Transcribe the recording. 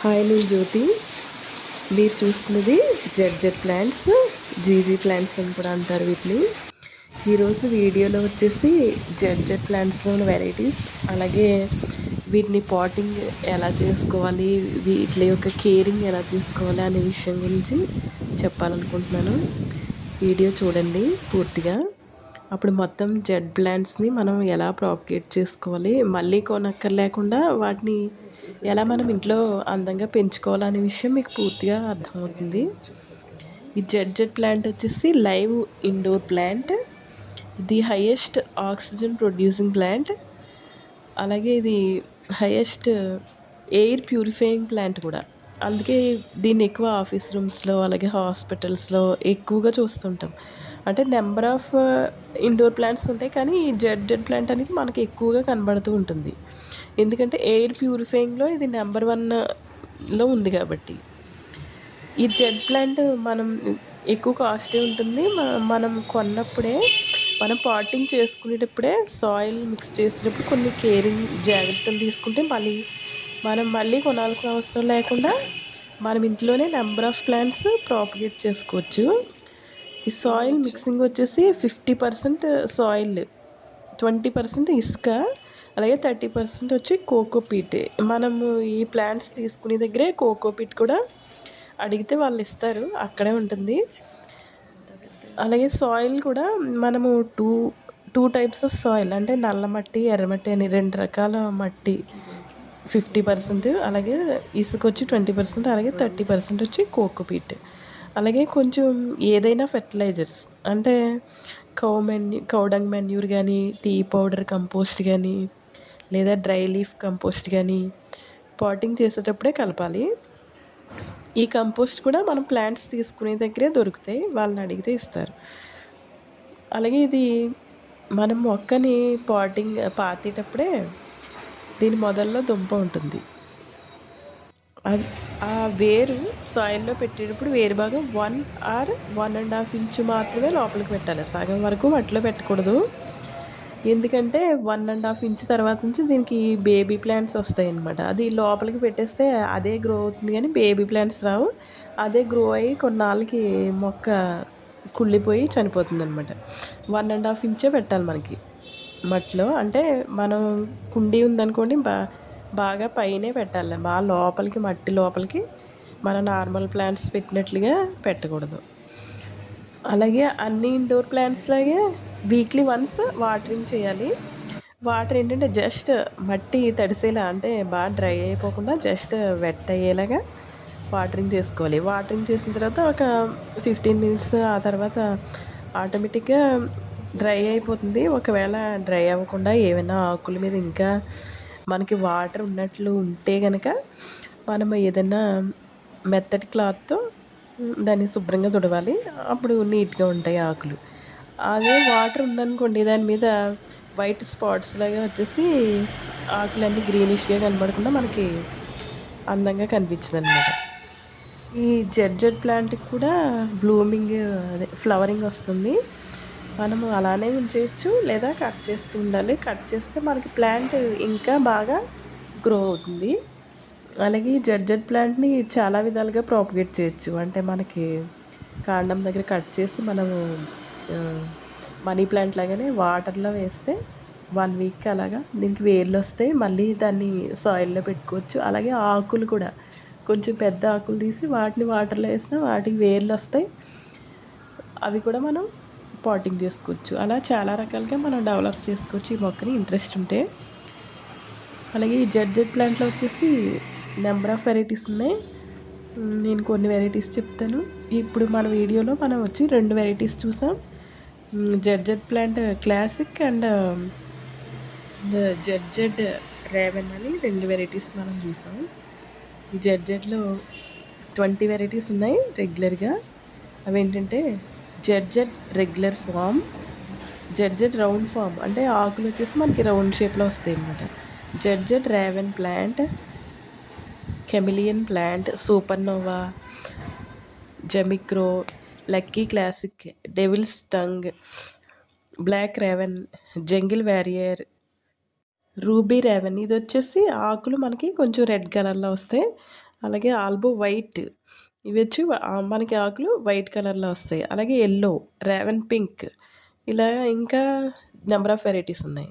Hi నేను జ్యోతి. మీరు చూస్తున్నది జెడ్ ప్లాంట్స్, జీజీ ప్లాంట్స్ అని కూడా అంటారు వీటిని. ఈరోజు వీడియోలో వచ్చేసి జెడ్ ప్లాంట్స్లోని వెరైటీస్, అలాగే వీటిని పాటింగ్ ఎలా చేసుకోవాలి, వీటి యొక్క కేరింగ్ ఎలా తీసుకోవాలి అనే విషయం గురించి చెప్పాలనుకుంటున్నాను. వీడియో చూడండి పూర్తిగా. అప్పుడు మొత్తం జెడ్ ప్లాంట్స్ని మనం ఎలా ప్రాపగేట్ చేసుకోవాలి, మళ్ళీ కొనక్కర్లేకుండా వాటిని ఎలా మనం ఇంట్లో అందంగా పెంచుకోవాలనే విషయం మీకు పూర్తిగా అర్థమవుతుంది. ఈ జెడ్ ప్లాంట్ వచ్చేసి లైవ్ ఇండోర్ ప్లాంట్. ఇది హైయెస్ట్ ఆక్సిజన్ ప్రొడ్యూసింగ్ ప్లాంట్, అలాగే ఇది హైయెస్ట్ ఎయిర్ ప్యూరిఫైయింగ్ ప్లాంట్ కూడా. అందుకే దీన్ని ఎక్కువ ఆఫీస్ రూమ్స్లో అలాగే హాస్పిటల్స్లో ఎక్కువగా చూస్తుంటాం. అంటే నెంబర్ ఆఫ్ ఇండోర్ ప్లాంట్స్ ఉంటాయి, కానీ ఈ జెడ్ ప్లాంట్ అనేది మనకి ఎక్కువగా కనబడుతూ ఉంటుంది. ఎందుకంటే ఎయిర్ ప్యూరిఫైయింగ్లో ఇది నెంబర్ 1లో ఉంది కాబట్టి. ఈ జెడ్ ప్లాంట్ మనం ఎక్కువ కాస్ట్లీ ఉంటుంది. మనం కొన్నప్పుడే, మనం పాటింగ్ చేసుకునేటప్పుడే సాయిల్ మిక్స్ చేసేటప్పుడు కొన్ని కేరింగ్ జాగ్రత్తలు తీసుకుంటే మళ్ళీ కొనాల్సిన అవసరం లేకుండా మనం ఇంట్లోనే నెంబర్ ఆఫ్ ప్లాంట్స్ ప్రాపగేట్ చేసుకోవచ్చు. ఈ సాయిల్ మిక్సింగ్ వచ్చేసి 50% సాయిల్, 20% ఇసుక, అలాగే 30% వచ్చి కోకోపీట్. మనము ఈ ప్లాంట్స్ తీసుకునే దగ్గరే కోకోపీట్ కూడా అడిగితే వాళ్ళు ఇస్తారు, అక్కడే ఉంటుంది. అలాగే సాయిల్ కూడా మనము టూ టైప్స్ ఆఫ్ సాయిల్, అంటే నల్ల మట్టి, ఎర్రమట్టి అని 2 రకాల మట్టి 50%, అలాగే ఇసుక వచ్చి 20%, అలాగే 30% వచ్చి కోకోపీట్. అలాగే కొంచెం ఏదైనా ఫెర్టిలైజర్స్, అంటే కౌడంగ్ మెన్యూర్ కానీ, టీ పౌడర్ కంపోస్ట్ కానీ, లేదా డ్రై లీఫ్ కంపోస్ట్ కానీ పాటింగ్ చేసేటప్పుడే కలపాలి. ఈ కంపోస్ట్ కూడా మనం ప్లాంట్స్ తీసుకునే దగ్గరే దొరుకుతాయి, వాళ్ళని అడిగితే ఇస్తారు. అలాగే ఇది మనం మొక్కని పాతేటప్పుడే దీని మొదల్లో దుంప ఉంటుంది. ఆ వేరు సాయిల్లో పెట్టేటప్పుడు వేరు భాగం 1 or 1.5 ఇంచు మాత్రమే లోపలికి పెట్టాలి, సగం వరకు మట్టిలో పెట్టకూడదు. ఎందుకంటే 1.5 ఇంచు తర్వాత నుంచి దీనికి బేబీ ప్లాంట్స్ వస్తాయి అన్నమాట. అది లోపలికి పెట్టేస్తే అదే గ్రో అవుతుంది, కానీ బేబీ ప్లాంట్స్ రావు. అదే గ్రో అయ్యి కొన్నాళ్ళకి మొక్క కుళ్ళిపోయి చనిపోతుంది అనమాట. 1.5 ఇంచే పెట్టాలి మనకి మట్టిలో. అంటే మనం కుండీ ఉందనుకోండి, బాగా పైనే పెట్టాలి, బాగా లోపలికి, మట్టి లోపలికి మన నార్మల్ ప్లాంట్స్ పెట్టినట్లుగా పెట్టకూడదు. అలాగే అన్ని ఇండోర్ ప్లాంట్స్ లాగే వీక్లీ వన్స్ వాటరింగ్ చేయాలి. వాటర్ ఏంటంటే జస్ట్ మట్టి తడిసేలా, అంటే బాగా డ్రై అయిపోకుండా జస్ట్ వెట్ అయ్యేలాగా వాటరింగ్ చేసుకోవాలి. వాటరింగ్ చేసిన తర్వాత ఒక 15 మినిట్స్, ఆ తర్వాత ఆటోమేటిక్గా డ్రై అయిపోతుంది. ఒకవేళ డ్రై అవ్వకుండా ఏమైనా ఆకుల మీద ఇంకా మనకి వాటర్ ఉన్నట్లు ఉంటే కనుక మనం ఏదైనా మెత్తటి క్లాత్తో దాన్ని శుభ్రంగా తుడవాలి, అప్పుడు నీట్గా ఉంటాయి ఆకులు. అదే వాటర్ ఉందనుకోండి, దాని మీద వైట్ స్పాట్స్ లాగా వచ్చేసి ఆకులన్నీ గ్రీనిష్గా కనబడకుండా మనకి అందంగా కనిపించింది అనమాట. ఈ జెడ్ ప్లాంట్కి కూడా బ్లూమింగ్, అదే ఫ్లవరింగ్ వస్తుంది. మనము అలానే ఉంచేయచ్చు, లేదా కట్ చేస్తూ ఉండాలి. కట్ చేస్తే మనకి ప్లాంట్ ఇంకా బాగా గ్రో అవుతుంది. అలాగే ఈ జెడ్ ప్లాంట్ని చాలా విధాలుగా ప్రాపగేట్ చేయొచ్చు. అంటే మనకి కాండం దగ్గర కట్ చేసి మనము మనీ ప్లాంట్ లాగానే వాటర్లో వేస్తే 1 వీక్ అలాగా దీనికి వేర్లు వస్తాయి. మళ్ళీ దాన్ని సాయిల్లో పెట్టుకోవచ్చు. అలాగే ఆకులు కూడా కొంచెం పెద్ద ఆకులు తీసి వాటిని వాటర్లో వేసినా వాటికి వేర్లు వస్తాయి, అవి కూడా మనం పాటింగ్ చేసుకోవచ్చు. అలా చాలా రకాలుగా మనం డెవలప్ చేసుకోవచ్చు ఈ మొక్కని, ఇంట్రెస్ట్ ఉంటే. అలాగే ఈ జెడ్ ప్లాంట్లో వచ్చేసి నెంబర్ ఆఫ్ వెరైటీస్ ఉన్నాయి. నేను కొన్ని వెరైటీస్ చెప్తాను. ఇప్పుడు మన వీడియోలో మనం వచ్చి 2 వెరైటీస్ చూసాం. Z plant classic and Z raven అని 2 వెరైటీస్ మనం చూసాం. ఈ జెడ్లో 20 వెరైటీస్ ఉన్నాయి రెగ్యులర్గా. అవి ఏంటంటే Z regular form, Z round form, అంటే ఆకులు వచ్చేసి మనకి రౌండ్ షేప్లో వస్తాయి అన్నమాట. Z raven plant, chameleon plant, supernova, జమిక్రో, lucky classic, devil's tongue, black raven, jungle warrior, ruby raven. ఇది వచ్చేసి ఆకులు మనకి కొంచెం రెడ్ కలర్లో వస్తాయి. అలాగే ఆల్బో వైట్, ఇవి వచ్చి మనకి ఆకులు వైట్ కలర్లో వస్తాయి. అలాగే ఎల్లో, రేవన్ పింక్, ఇలా ఇంకా నెంబర్ ఆఫ్ వెరైటీస్ ఉన్నాయి.